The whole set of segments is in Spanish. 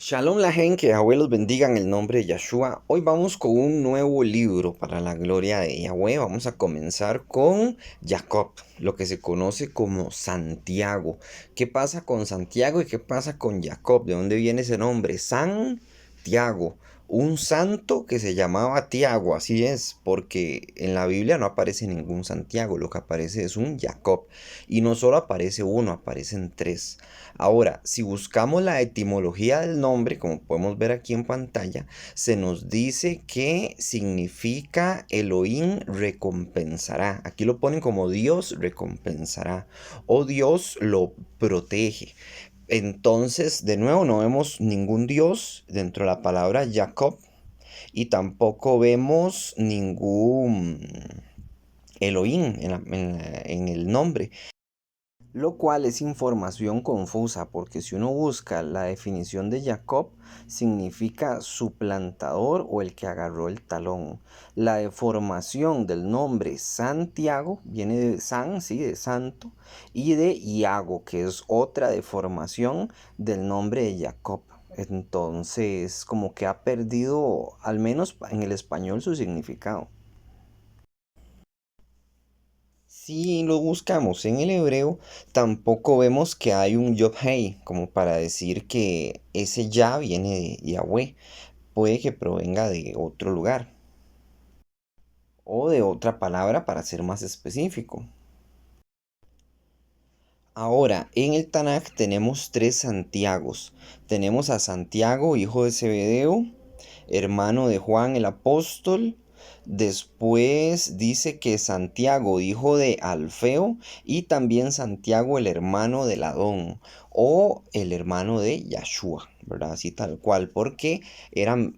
Shalom la gente, que Yahweh los bendiga en el nombre de Yahshua. Hoy vamos con un nuevo libro para la gloria de Yahweh. Vamos a comenzar con Jacob, lo que se conoce como Santiago. ¿Qué pasa con Santiago y qué pasa con Jacob? ¿De dónde viene ese nombre? Santiago, un santo que se llamaba Tiago, así es, porque en la Biblia no aparece ningún Santiago, lo que aparece es un Jacob. Y no solo aparece uno, aparecen tres. Ahora, si buscamos la etimología del nombre, como podemos ver aquí en pantalla, se nos dice que significa Elohim recompensará. Aquí lo ponen como Dios recompensará o Dios lo protege. Entonces, de nuevo, no vemos ningún Dios dentro de la palabra Jacob y tampoco vemos ningún Elohim en el nombre. Lo cual es información confusa porque si uno busca la definición de Jacob, significa suplantador o el que agarró el talón. La deformación del nombre Santiago viene de San, sí, de santo, y de Iago, que es otra deformación del nombre de Jacob. Entonces, como que ha perdido, al menos en el español, su significado. Si lo buscamos en el hebreo, tampoco vemos que hay un Yod-Hei, como para decir que ese ya viene de Yahweh. Puede que provenga de otro lugar o de otra palabra para ser más específico. Ahora, en el Tanaj tenemos tres Santiagos. Tenemos a Santiago, hijo de Zebedeo, hermano de Juan el apóstol. Después dice que Santiago, hijo de Alfeo, y también Santiago, el hermano de Ladón, o el hermano de Yahshua, ¿verdad? Así tal cual, porque eran,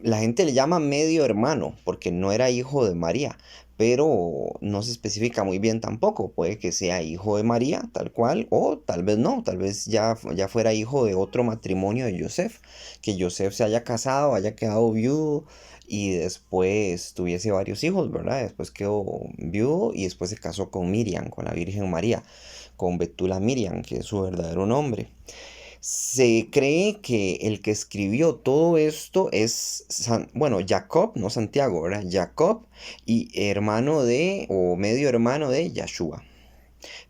la gente le llama medio hermano, porque no era hijo de María, pero no se especifica muy bien tampoco. Puede que sea hijo de María, tal cual, o tal vez no, tal vez ya fuera hijo de otro matrimonio de Joseph, que Joseph se haya casado, haya quedado viudo y después tuviese varios hijos, ¿verdad? Después quedó viudo y después se casó con Miriam, con la Virgen María, con Betula Miriam, que es su verdadero nombre. Se cree que el que escribió todo esto es, bueno, Jacob, no Santiago, ¿verdad? Jacob y hermano de, o medio hermano de Yahshua.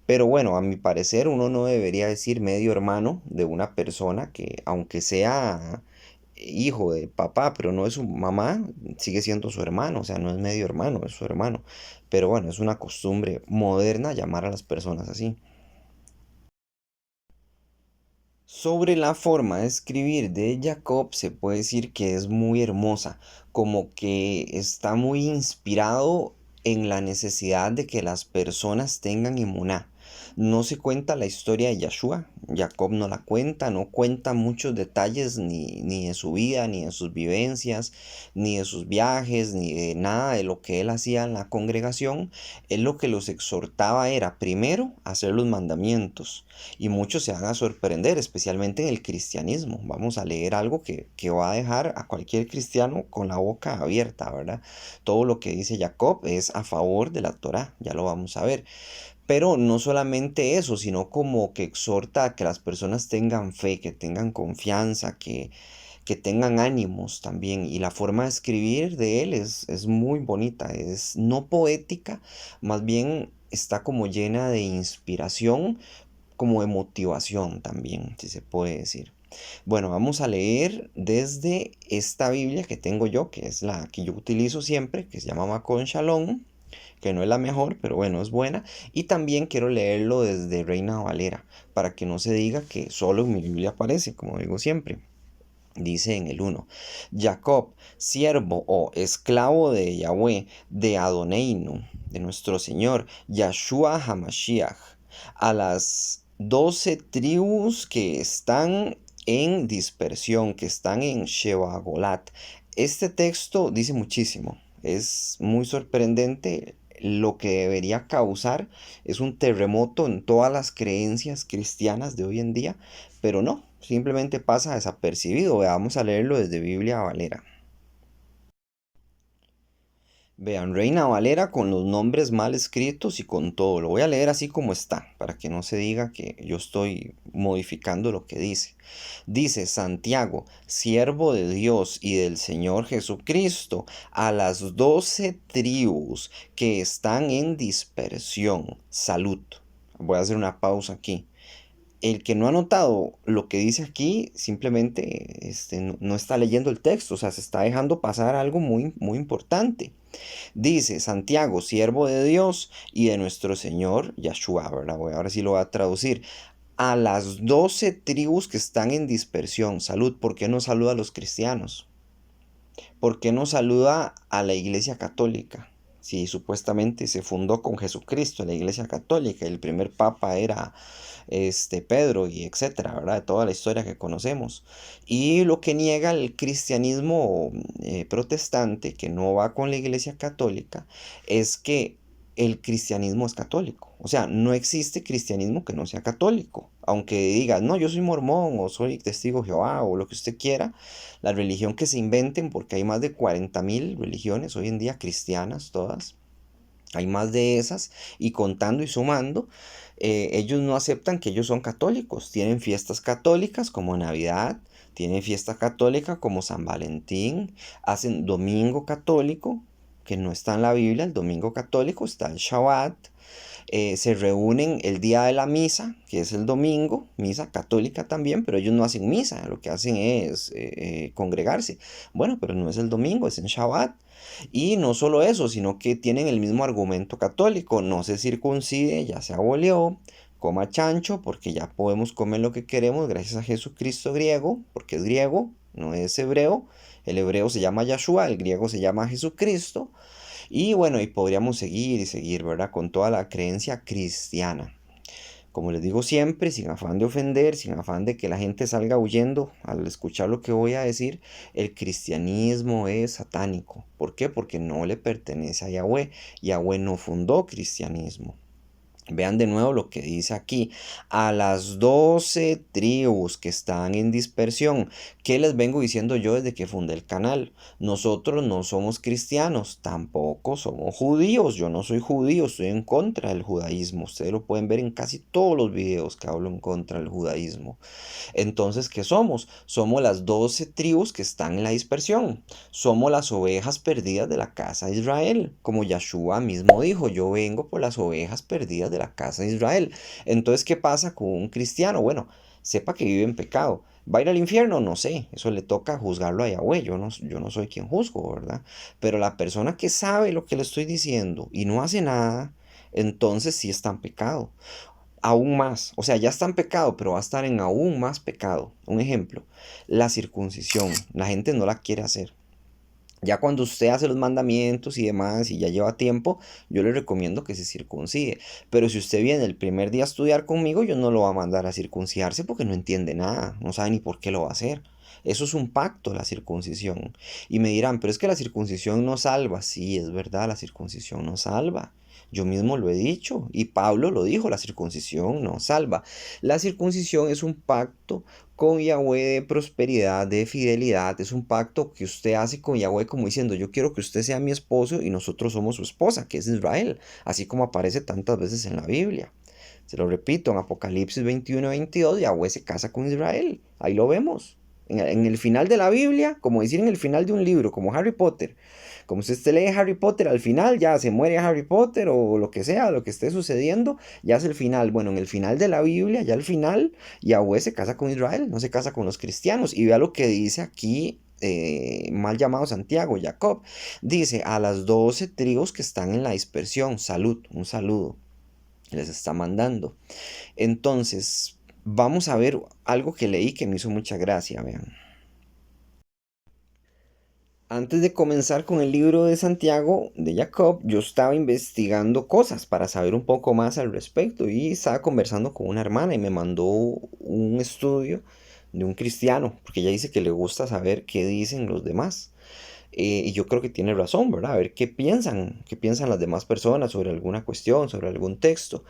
Pero bueno, a mi parecer uno no debería decir medio hermano de una persona que, aunque sea hijo de papá, pero no es su mamá, sigue siendo su hermano, o sea, no es medio hermano, es su hermano. Pero bueno, es una costumbre moderna llamar a las personas así. Sobre la forma de escribir de Jacob se puede decir que es muy hermosa, como que está muy inspirado en la necesidad de que las personas tengan emuná. No se cuenta la historia de Yahshua, Jacob no la cuenta, no cuenta muchos detalles ni de su vida, ni de sus vivencias, ni de sus viajes, ni de nada de lo que él hacía en la congregación. Él lo que los exhortaba era primero hacer los mandamientos y muchos se van a sorprender, especialmente en el cristianismo. Vamos a leer algo que va a dejar a cualquier cristiano con la boca abierta, ¿verdad? Todo lo que dice Jacob es a favor de la Torá, ya lo vamos a ver. Pero no solamente eso, sino como que exhorta a que las personas tengan fe, que tengan confianza, que tengan ánimos también. Y la forma de escribir de él es muy bonita, es no poética, más bien está como llena de inspiración, como de motivación también, si se puede decir. Bueno, vamos a leer desde esta Biblia que tengo yo, que es la que yo utilizo siempre, que se llama Macon Shalom, que no es la mejor, pero bueno, es buena. Y también quiero leerlo desde Reina Valera, para que no se diga que solo en mi Biblia aparece, como digo siempre. Dice en el 1, Jacob, siervo o esclavo de Yahweh, de Adoneinu, de nuestro Señor, Yahshua Hamashiach, a las 12 tribus que están en dispersión, que están en Shebagolat. Este texto dice muchísimo, es muy sorprendente. Lo que debería causar es un terremoto en todas las creencias cristianas de hoy en día, pero no, simplemente pasa desapercibido. Vamos a leerlo desde Biblia Valera. Vean, Reina Valera con los nombres mal escritos y con todo. Lo voy a leer así como está, para que no se diga que yo estoy modificando lo que dice. Dice Santiago, siervo de Dios y del Señor Jesucristo, a las 12 tribus que están en dispersión. Salud. Voy a hacer una pausa aquí. El que no ha notado lo que dice aquí simplemente no está leyendo el texto, o sea, se está dejando pasar algo muy, muy importante. Dice Santiago, siervo de Dios y de nuestro Señor Yahshua, ¿verdad? Ahora sí lo voy a traducir. A las 12 tribus que están en dispersión. Salud, ¿por qué no saluda a los cristianos? ¿Por qué no saluda a la Iglesia Católica? Si supuestamente se fundó con Jesucristo la Iglesia Católica, el primer papa era Pedro y etcétera, ¿verdad? De toda la historia que conocemos. Y lo que niega el cristianismo protestante, que no va con la Iglesia Católica, es que el cristianismo es católico. O sea, no existe cristianismo que no sea católico. Aunque digas, no, yo soy mormón o soy testigo de Jehová o lo que usted quiera, la religión que se inventen, porque hay más de 40.000 religiones hoy en día cristianas, todas. Hay más de esas y contando y sumando, ellos no aceptan que ellos son católicos. Tienen fiestas católicas como Navidad, tienen fiesta católica como San Valentín, hacen domingo católico, que no está en la Biblia, el domingo católico está el Shabbat, se reúnen el día de la misa, que es el domingo, misa católica también, pero ellos no hacen misa, lo que hacen es congregarse. Bueno, pero no es el domingo, es en Shabbat. Y no solo eso, sino que tienen el mismo argumento católico, no se circuncide, ya se abolió, coma chancho, porque ya podemos comer lo que queremos gracias a Jesucristo griego, porque es griego, no es hebreo. El hebreo se llama Yahshua, el griego se llama Jesucristo. Y bueno, y podríamos seguir y seguir, ¿verdad? Con toda la creencia cristiana. Como les digo siempre, sin afán de ofender, sin afán de que la gente salga huyendo al escuchar lo que voy a decir, el cristianismo es satánico. ¿Por qué? Porque no le pertenece a Yahweh. Yahweh no fundó cristianismo. Vean de nuevo lo que dice aquí. A las 12 tribus que están en dispersión. ¿Qué les vengo diciendo yo desde que fundé el canal? Nosotros no somos cristianos, tampoco somos judíos. Yo no soy judío, estoy en contra del judaísmo. Ustedes lo pueden ver en casi todos los videos que hablo en contra del judaísmo. Entonces, ¿qué somos? Somos las 12 tribus que están en la dispersión. Somos las ovejas perdidas de la casa de Israel. Como Yahshua mismo dijo, yo vengo por las ovejas perdidas de la casa de Israel. Entonces, ¿qué pasa con un cristiano? Bueno, sepa que vive en pecado. ¿Va a ir al infierno? No sé, eso le toca juzgarlo a Yahweh, yo no soy quien juzgo, ¿verdad? Pero la persona que sabe lo que le estoy diciendo y no hace nada, entonces sí está en pecado aún más. O sea, ya está en pecado, pero va a estar en aún más pecado. Un ejemplo, la circuncisión. La gente no la quiere hacer. Ya cuando usted hace los mandamientos y demás y ya lleva tiempo, yo le recomiendo que se circuncide. Pero si usted viene el primer día a estudiar conmigo, yo no lo voy a mandar a circuncidarse porque no entiende nada, no sabe ni por qué lo va a hacer. Eso es un pacto, la circuncisión. Y me dirán, pero es que la circuncisión no salva. Sí, es verdad, la circuncisión no salva. Yo mismo lo he dicho y Pablo lo dijo, la circuncisión no salva. La circuncisión es un pacto con Yahweh de prosperidad, de fidelidad. Es un pacto que usted hace con Yahweh como diciendo, yo quiero que usted sea mi esposo y nosotros somos su esposa, que es Israel, así como aparece tantas veces en la Biblia. Se lo repito, en Apocalipsis 21-22, Yahweh se casa con Israel. Ahí lo vemos. En el final de la Biblia, como decir en el final de un libro, como Harry Potter. Como si usted lee Harry Potter, al final ya se muere Harry Potter o lo que sea, lo que esté sucediendo, ya es el final. Bueno, en el final de la Biblia, ya al final, Yahweh se casa con Israel, no se casa con los cristianos. Y vea lo que dice aquí mal llamado Santiago, Jacob. Dice, a las 12 tribus que están en la dispersión, salud, un saludo les está mandando. Entonces, vamos a ver algo que leí que me hizo mucha gracia, vean. Antes de comenzar con el libro de Santiago de Jacob, yo estaba investigando cosas para saber un poco más al respecto y estaba conversando con una hermana y me mandó un estudio de un cristiano, porque ella dice que le gusta saber qué dicen los demás. Y yo creo que tiene razón, ¿verdad? A ver qué piensan las demás personas sobre alguna cuestión, sobre algún texto.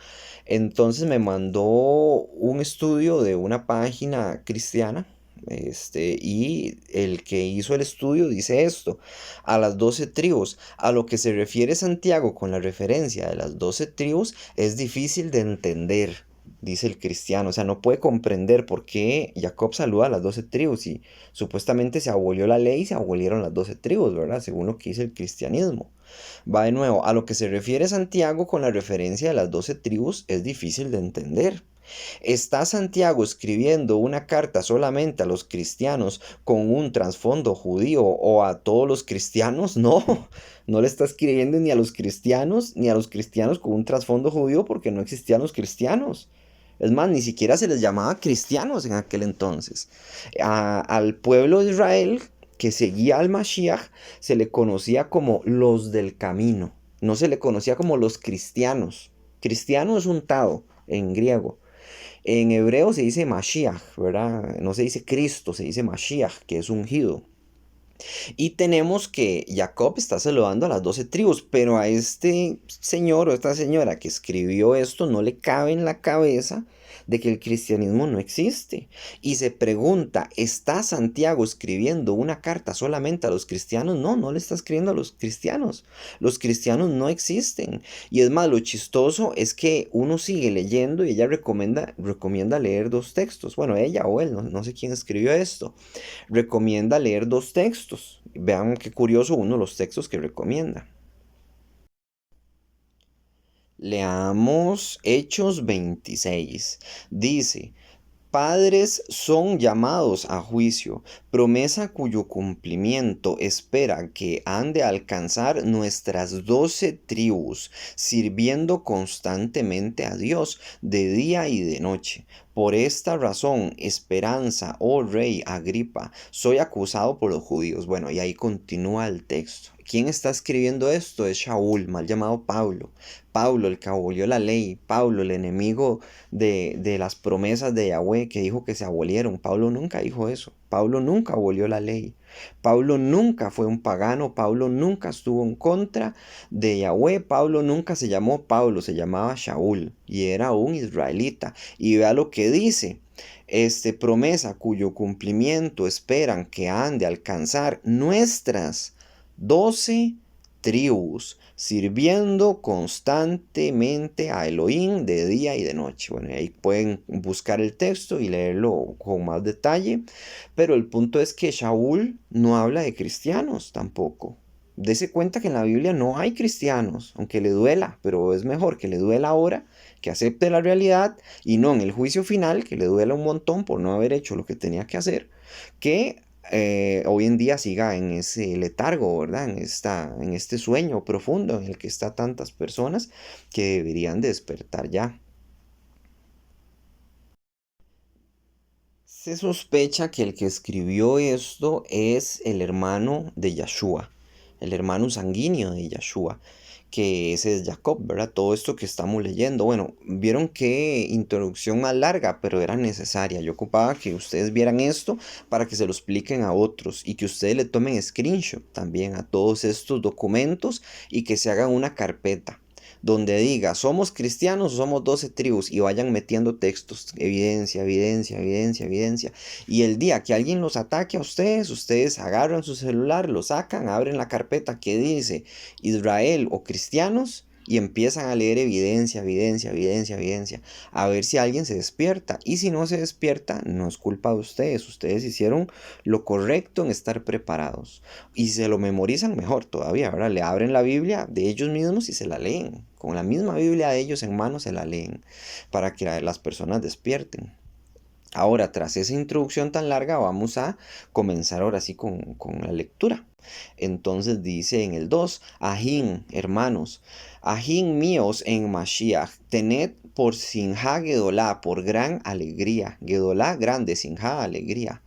Entonces me mandó un estudio de una página cristiana, Y el que hizo el estudio dice esto, a las 12 tribus. A lo que se refiere Santiago con la referencia de las 12 tribus es difícil de entender, dice el cristiano. O sea, no puede comprender por qué Jacob saluda a las 12 tribus y supuestamente se abolió la ley y se abolieron las 12 tribus, ¿verdad? Según lo que dice el cristianismo. Va de nuevo, a lo que se refiere Santiago con la referencia de las 12 tribus es difícil de entender. ¿Está Santiago escribiendo una carta solamente a los cristianos con un trasfondo judío o a todos los cristianos? No, no le está escribiendo ni a los cristianos ni a los cristianos con un trasfondo judío porque no existían los cristianos. Es más, ni siquiera se les llamaba cristianos en aquel entonces. Al pueblo de Israel que seguía al Mashiach se le conocía como los del camino. No se le conocía como los cristianos. Cristiano es untado en griego. En hebreo se dice Mashiach, ¿verdad? No se dice Cristo, se dice Mashiach, que es ungido. Y tenemos que Jacob está saludando a las 12 tribus, pero a este señor o esta señora que escribió esto no le cabe en la cabeza de que el cristianismo no existe. Y se pregunta, ¿está Santiago escribiendo una carta solamente a los cristianos? No, no le está escribiendo a los cristianos. Los cristianos no existen. Y es más, lo chistoso es que uno sigue leyendo y ella recomienda leer dos textos. Bueno, ella o él, no sé quién escribió esto, recomienda leer dos textos. Vean qué curioso uno de los textos que recomienda. Leamos Hechos 26. Dice, padres son llamados a juicio, promesa cuyo cumplimiento espera que han de alcanzar nuestras 12 tribus, sirviendo constantemente a Dios de día y de noche. Por esta razón, esperanza, oh rey Agripa, soy acusado por los judíos. Bueno, y ahí continúa el texto. ¿Quién está escribiendo esto? Es Shaul, mal llamado Pablo. Pablo, el que abolió la ley. Pablo, el enemigo de las promesas de Yahweh que dijo que se abolieron. Pablo nunca dijo eso. Pablo nunca abolió la ley. Pablo nunca fue un pagano. Pablo nunca estuvo en contra de Yahweh. Pablo nunca se llamó Pablo, se llamaba Shaul y era un israelita. Y vea lo que dice. Promesa cuyo cumplimiento esperan que han de alcanzar nuestras 12 tribus, sirviendo constantemente a Elohim de día y de noche. Bueno, ahí pueden buscar el texto y leerlo con más detalle, pero el punto es que Shaul no habla de cristianos tampoco. Dese cuenta que en la Biblia no hay cristianos, aunque le duela, pero es mejor que le duela ahora, que acepte la realidad y no en el juicio final, que le duela un montón por no haber hecho lo que tenía que hacer, que hoy en día siga en ese letargo, ¿verdad? En este sueño profundo en el que están tantas personas que deberían despertar ya. Se sospecha que el que escribió esto es el hermano de Yeshua, el hermano sanguíneo de Yeshua, que ese es Jacob, ¿verdad? Todo esto que estamos leyendo. Bueno, vieron qué introducción más larga, pero era necesaria. Yo ocupaba que ustedes vieran esto para que se lo expliquen a otros y que ustedes le tomen screenshot también a todos estos documentos y que se hagan una carpeta donde diga, somos cristianos, somos 12 tribus y vayan metiendo textos, evidencia, evidencia, evidencia, evidencia. Y el día que alguien los ataque a ustedes, ustedes agarran su celular, lo sacan, abren la carpeta que dice Israel o cristianos y empiezan a leer evidencia, evidencia, evidencia, evidencia, a ver si alguien se despierta. Y si no se despierta, no es culpa de ustedes. Ustedes hicieron lo correcto en estar preparados. Y se lo memorizan mejor todavía, ¿verdad? Le abren la Biblia de ellos mismos y se la leen. Con la misma Biblia de ellos en mano se la leen para que las personas despierten. Ahora, tras esa introducción tan larga, vamos a comenzar ahora sí con la lectura. Entonces dice en el 2, Ajín, hermanos, Ajín míos en Mashiach, tened por Sinja Gedolá, por gran alegría. Gedolá, grande, Sinja, alegría.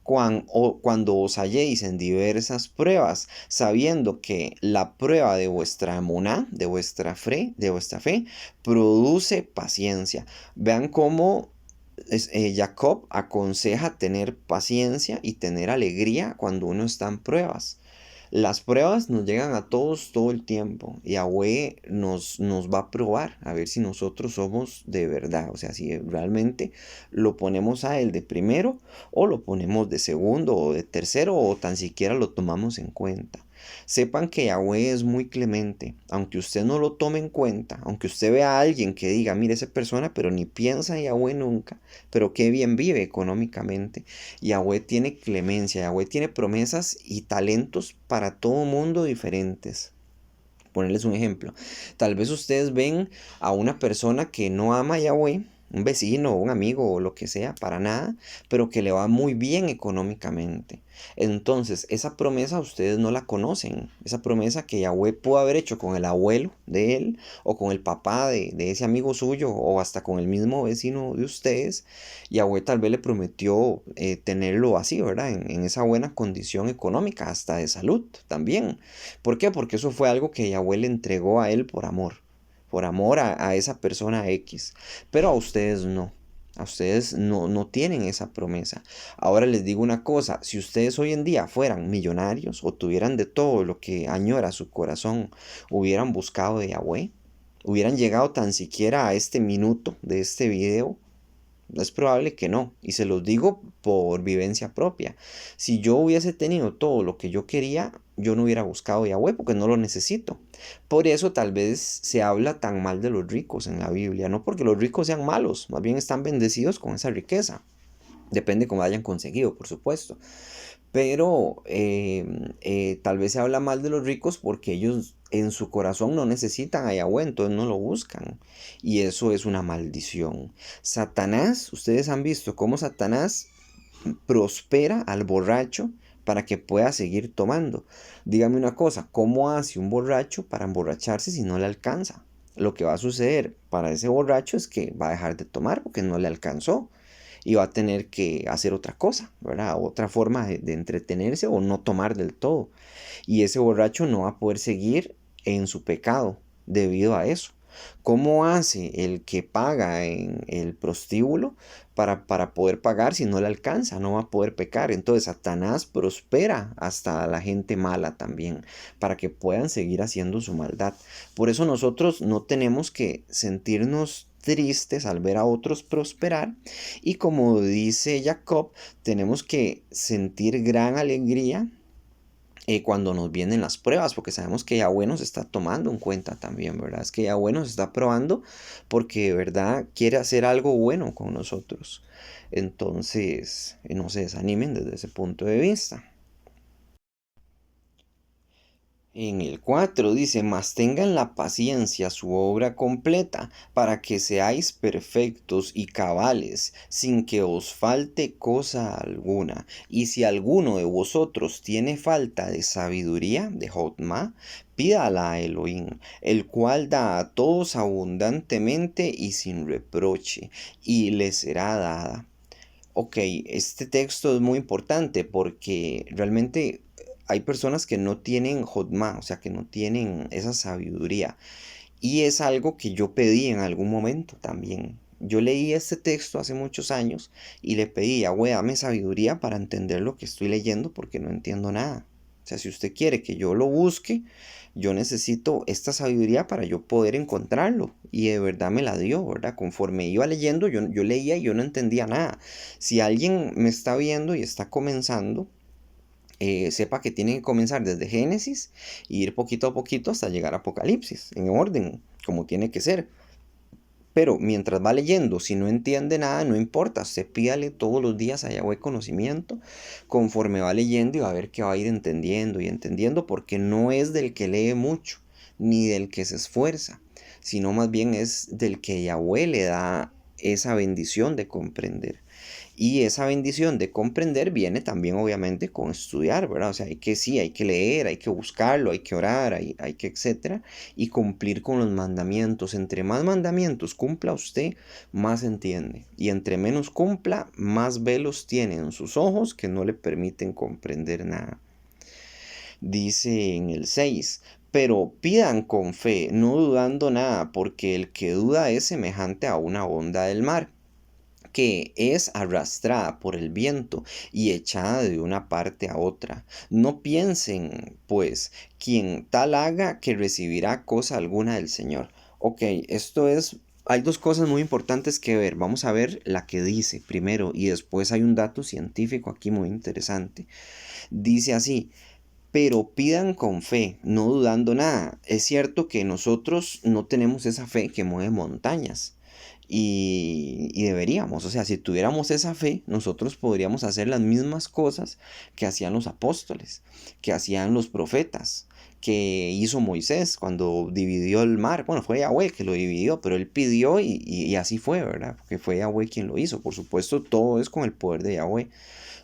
Cuando os halléis en diversas pruebas, sabiendo que la prueba de vuestra emuná, de vuestra fe, produce paciencia. Vean cómo Jacob aconseja tener paciencia y tener alegría cuando uno está en pruebas. Las pruebas nos llegan a todos todo el tiempo y Yahweh nos va a probar a ver si nosotros somos de verdad, o sea, si realmente lo ponemos a él de primero o lo ponemos de segundo o de tercero o tan siquiera lo tomamos en cuenta. Sepan que Yahweh es muy clemente, aunque usted no lo tome en cuenta, aunque usted vea a alguien que diga, mire esa persona, pero ni piensa en Yahweh nunca, pero qué bien vive económicamente. Yahweh tiene clemencia, Yahweh tiene promesas y talentos para todo mundo diferentes. Ponerles un ejemplo. Tal vez ustedes ven a una persona que no ama a Yahweh, un vecino, un amigo o lo que sea, para nada, pero que le va muy bien económicamente. Entonces, esa promesa ustedes no la conocen. Esa promesa que Yahweh pudo haber hecho con el abuelo de él, o con el papá de ese amigo suyo, o hasta con el mismo vecino de ustedes, Yahweh tal vez le prometió tenerlo así, ¿verdad? En esa buena condición económica, hasta de salud también. ¿Por qué? Porque eso fue algo que Yahweh le entregó a él por amor a esa persona X. Pero a ustedes no. A ustedes no tienen esa promesa. Ahora les digo una cosa, si ustedes hoy en día fueran millonarios o tuvieran de todo lo que añora su corazón, hubieran buscado de Yahweh, hubieran llegado tan siquiera a este minuto de este video, es probable que no, y se los digo por vivencia propia. Si yo hubiese tenido todo lo que yo quería, yo no hubiera buscado Yahweh porque no lo necesito. Por eso tal vez se habla tan mal de los ricos en la Biblia, no porque los ricos sean malos, más bien están bendecidos con esa riqueza. Depende cómo hayan conseguido, por supuesto. Pero tal vez se habla mal de los ricos porque ellos en su corazón no necesitan a Yahweh, entonces no lo buscan. Y eso es una maldición. Satanás, ustedes han visto cómo Satanás prospera al borracho para que pueda seguir tomando. Dígame una cosa, ¿cómo hace un borracho para emborracharse si no le alcanza? Lo que va a suceder para ese borracho es que va a dejar de tomar porque no le alcanzó y va a tener que hacer otra cosa, ¿verdad? Otra forma de entretenerse o no tomar del todo. Y ese borracho no va a poder seguir en su pecado debido a eso. ¿Cómo hace el que paga en el prostíbulo para poder pagar si no le alcanza? No va a poder pecar. Entonces Satanás prospera hasta la gente mala también, para que puedan seguir haciendo su maldad. Por eso nosotros no tenemos que sentirnos tristes al ver a otros prosperar y como dice Jacob, tenemos que sentir gran alegría cuando nos vienen las pruebas, porque sabemos que Yahweh nos está tomando en cuenta también, ¿verdad? Es que Yahweh nos está probando porque de verdad quiere hacer algo bueno con nosotros. Entonces, no se desanimen desde ese punto de vista. En el 4 dice, mas tengan la paciencia su obra completa, para que seáis perfectos y cabales, sin que os falte cosa alguna. Y si alguno de vosotros tiene falta de sabiduría, de Jotma, pídala a Elohim, el cual da a todos abundantemente y sin reproche, y le será dada. Ok, este texto es muy importante porque realmente hay personas que no tienen Jotma, o sea, que no tienen esa sabiduría. Y es algo que yo pedí en algún momento también. Yo leí este texto hace muchos años y le pedí a Yahweh, dame sabiduría para entender lo que estoy leyendo porque no entiendo nada. O sea, si usted quiere que yo lo busque, yo necesito esta sabiduría para yo poder encontrarlo. Y de verdad me la dio, ¿verdad? Conforme iba leyendo, yo leía y yo no entendía nada. Si alguien me está viendo y está comenzando, sepa que tiene que comenzar desde Génesis e ir poquito a poquito hasta llegar a Apocalipsis, en orden, como tiene que ser. Pero mientras va leyendo, si no entiende nada, no importa, usted pídale todos los días a Yahweh conocimiento, conforme va leyendo y va a ver que va a ir entendiendo y entendiendo, porque no es del que lee mucho, ni del que se esfuerza, sino más bien es del que Yahweh le da esa bendición de comprender. Y esa bendición de comprender viene también obviamente con estudiar, ¿verdad? O sea, hay que leer, hay que buscarlo, hay que orar, hay que etcétera, y cumplir con los mandamientos. Entre más mandamientos cumpla usted, más entiende. Y entre menos cumpla, más velos tiene en sus ojos que no le permiten comprender nada. Dice en el 6, pero pidan con fe, no dudando nada, porque el que duda es semejante a una onda del mar que es arrastrada por el viento y echada de una parte a otra. No piensen, pues, quien tal haga que recibirá cosa alguna del Señor. Ok, hay dos cosas muy importantes que ver. Vamos a ver la que dice primero y después hay un dato científico aquí muy interesante. Dice así, pero pidan con fe, no dudando nada. Es cierto que nosotros no tenemos esa fe que mueve montañas. Y deberíamos, o sea, si tuviéramos esa fe, nosotros podríamos hacer las mismas cosas que hacían los apóstoles, que hacían los profetas, que hizo Moisés cuando dividió el mar. Bueno, fue Yahweh que lo dividió, pero él pidió y así fue, ¿verdad? Porque fue Yahweh quien lo hizo. Por supuesto, todo es con el poder de Yahweh,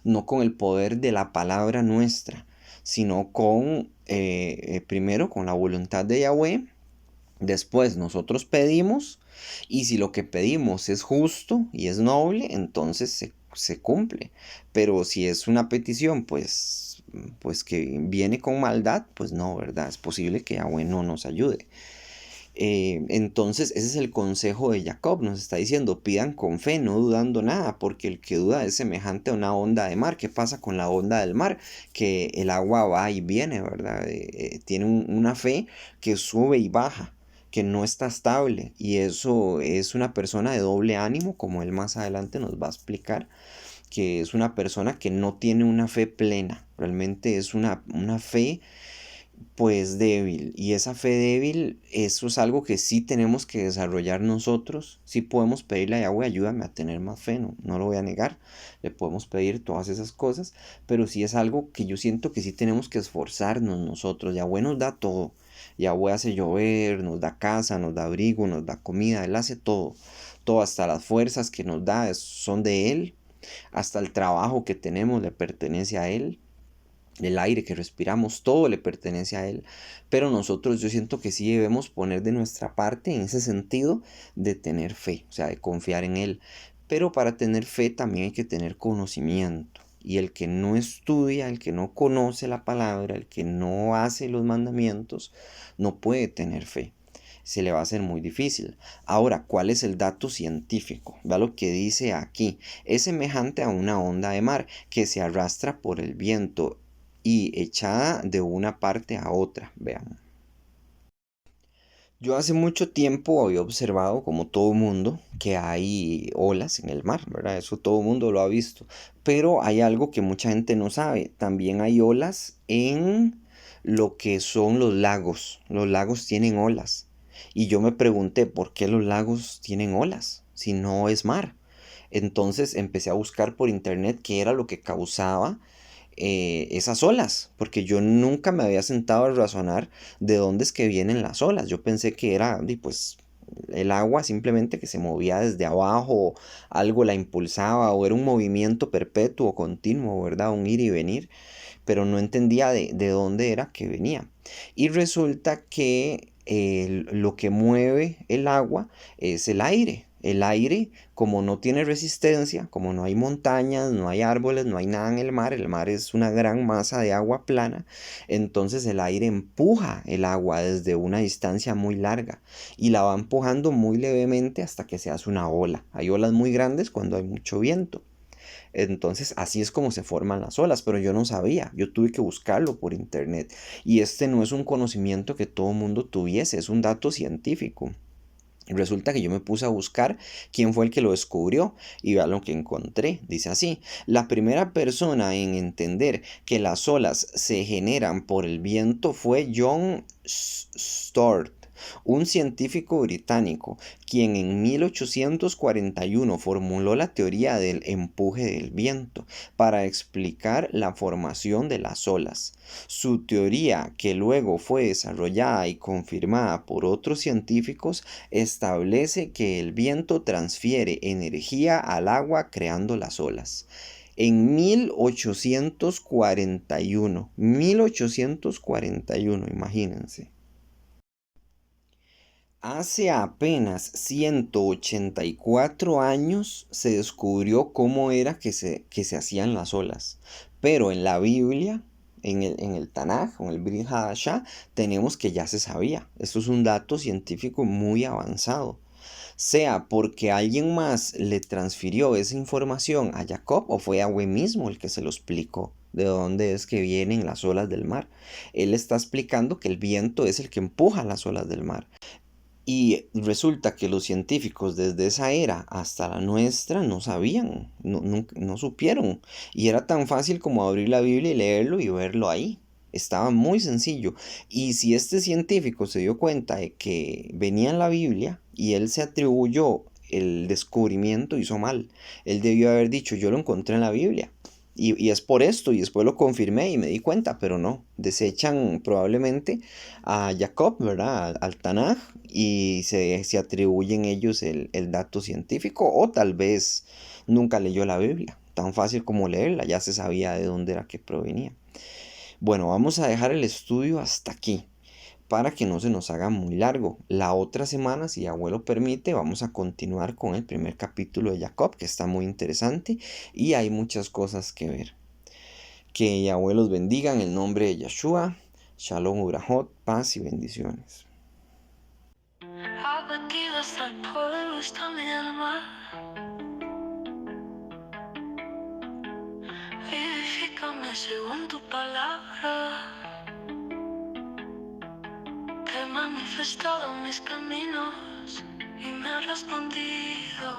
no con el poder de la palabra nuestra, sino primero con la voluntad de Yahweh. Después nosotros pedimos y si lo que pedimos es justo y es noble, entonces se cumple. Pero si es una petición, pues que viene con maldad, pues no, ¿verdad? Es posible que Yahweh no nos ayude. Entonces ese es el consejo de Jacob, nos está diciendo, pidan con fe, no dudando nada, porque el que duda es semejante a una onda de mar. ¿Qué pasa con la onda del mar? Que el agua va y viene, ¿verdad? Tiene una fe que sube y baja, que no está estable, y eso es una persona de doble ánimo, como él más adelante nos va a explicar, que es una persona que no tiene una fe plena, realmente es una fe pues débil. Y esa fe débil, eso es algo que sí tenemos que desarrollar nosotros. Sí podemos pedirle a Yahweh, ayúdame a tener más fe, no lo voy a negar. Le podemos pedir todas esas cosas, pero sí es algo que yo siento que sí tenemos que esforzarnos nosotros. Yahweh nos da todo. Yahweh hace llover, nos da casa, nos da abrigo, nos da comida. Él hace todo. Todo, hasta las fuerzas que nos da son de Él. Hasta el trabajo que tenemos le pertenece a Él. El aire que respiramos, todo le pertenece a Él. Pero nosotros yo siento que sí debemos poner de nuestra parte en ese sentido de tener fe, o sea, de confiar en Él. Pero para tener fe también hay que tener conocimiento. Y el que no estudia, el que no conoce la palabra, el que no hace los mandamientos, no puede tener fe. Se le va a hacer muy difícil. Ahora, ¿cuál es el dato científico? Vea lo que dice aquí. Es semejante a una onda de mar que se arrastra por el viento y echada de una parte a otra. Veamos. Yo hace mucho tiempo había observado, como todo mundo, que hay olas en el mar, ¿verdad? Eso todo mundo lo ha visto. Pero hay algo que mucha gente no sabe. También hay olas en lo que son los lagos. Los lagos tienen olas. Y yo me pregunté, ¿por qué los lagos tienen olas si no es mar? Entonces empecé a buscar por internet qué era lo que causaba esas olas, porque yo nunca me había sentado a razonar de dónde es que vienen las olas. Yo pensé que era, pues, el agua simplemente que se movía desde abajo, algo la impulsaba, o era un movimiento perpetuo, continuo, ¿verdad? Un ir y venir, pero no entendía de dónde era que venía. Y resulta que lo que mueve el agua es el aire. El aire, como no tiene resistencia, como no hay montañas, no hay árboles, no hay nada en el mar es una gran masa de agua plana, entonces el aire empuja el agua desde una distancia muy larga y la va empujando muy levemente hasta que se hace una ola. Hay olas muy grandes cuando hay mucho viento. Entonces así es como se forman las olas, pero yo no sabía, yo tuve que buscarlo por internet. Y este no es un conocimiento que todo mundo tuviese, es un dato científico. Y resulta que yo me puse a buscar quién fue el que lo descubrió y vea lo que encontré. Dice así, la primera persona en entender que las olas se generan por el viento fue John Stuart, un científico británico, quien en 1841 formuló la teoría del empuje del viento para explicar la formación de las olas. Su teoría, que luego fue desarrollada y confirmada por otros científicos, establece que el viento transfiere energía al agua creando las olas. En 1841, imagínense. Hace apenas 184 años se descubrió cómo era que se hacían las olas. Pero en la Biblia, en el Tanaj, en el Brit Hadashah, tenemos que ya se sabía. Esto es un dato científico muy avanzado. sea porque alguien más le transfirió esa información a Jacob o fue Yahweh mismo el que se lo explicó de dónde es que vienen las olas del mar. Él está explicando que el viento es el que empuja las olas del mar. Y resulta que los científicos desde esa era hasta la nuestra no sabían, no supieron. Y era tan fácil como abrir la Biblia y leerlo y verlo ahí. Estaba muy sencillo. Y si este científico se dio cuenta de que venía en la Biblia y él se atribuyó el descubrimiento, hizo mal. Él debió haber dicho, yo lo encontré en la Biblia. Y es por esto, y después lo confirmé y me di cuenta, pero no, desechan probablemente a Jacob, ¿verdad? Al Tanaj, y se atribuyen ellos el dato científico, o tal vez nunca leyó la Biblia, tan fácil como leerla, ya se sabía de dónde era que provenía. Bueno, vamos a dejar el estudio hasta aquí para que no se nos haga muy largo. La otra semana, si abuelo permite, vamos a continuar con el primer capítulo de Jacob, que está muy interesante y hay muchas cosas que ver. Que abuelos bendigan en el nombre de Yeshua. Shalom, Urahot, paz y bendiciones. Abatido hasta el polvo está mi alma. Vivifícame según tu palabra. Te he manifestado mis caminos y me has respondido.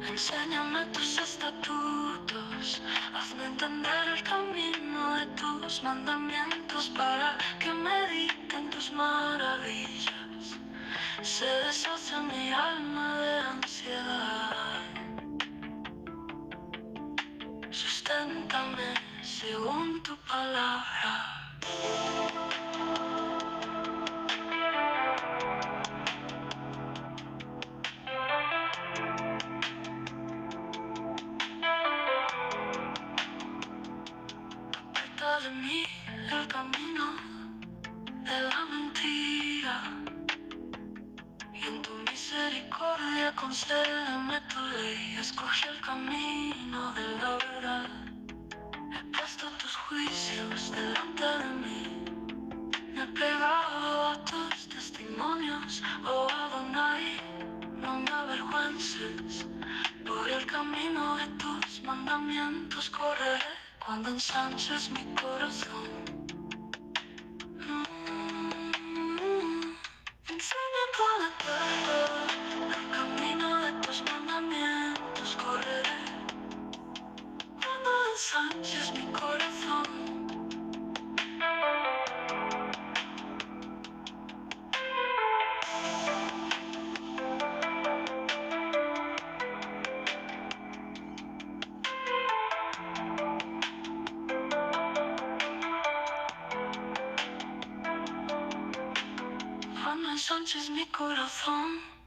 Enséñame tus estatutos, hazme entender el camino de tus mandamientos para que medite en tus maravillas. Se deshace mi alma de ansiedad. Susténtame según tu palabra. Aparta de mí el camino de la mentira, y en tu misericordia concédeme tu ley. Escoge el camino de la verdad. He puesto tus juicios delante de mí. Me he pegado a tus testimonios, oh Adonai. No me avergüences, por el camino de tus mandamientos correré cuando ensanches mi corazón. Enseña con la verdad, el camino de tus mandamientos correré cuando ensanches mi corazón. Cuando ensanches mi corazón.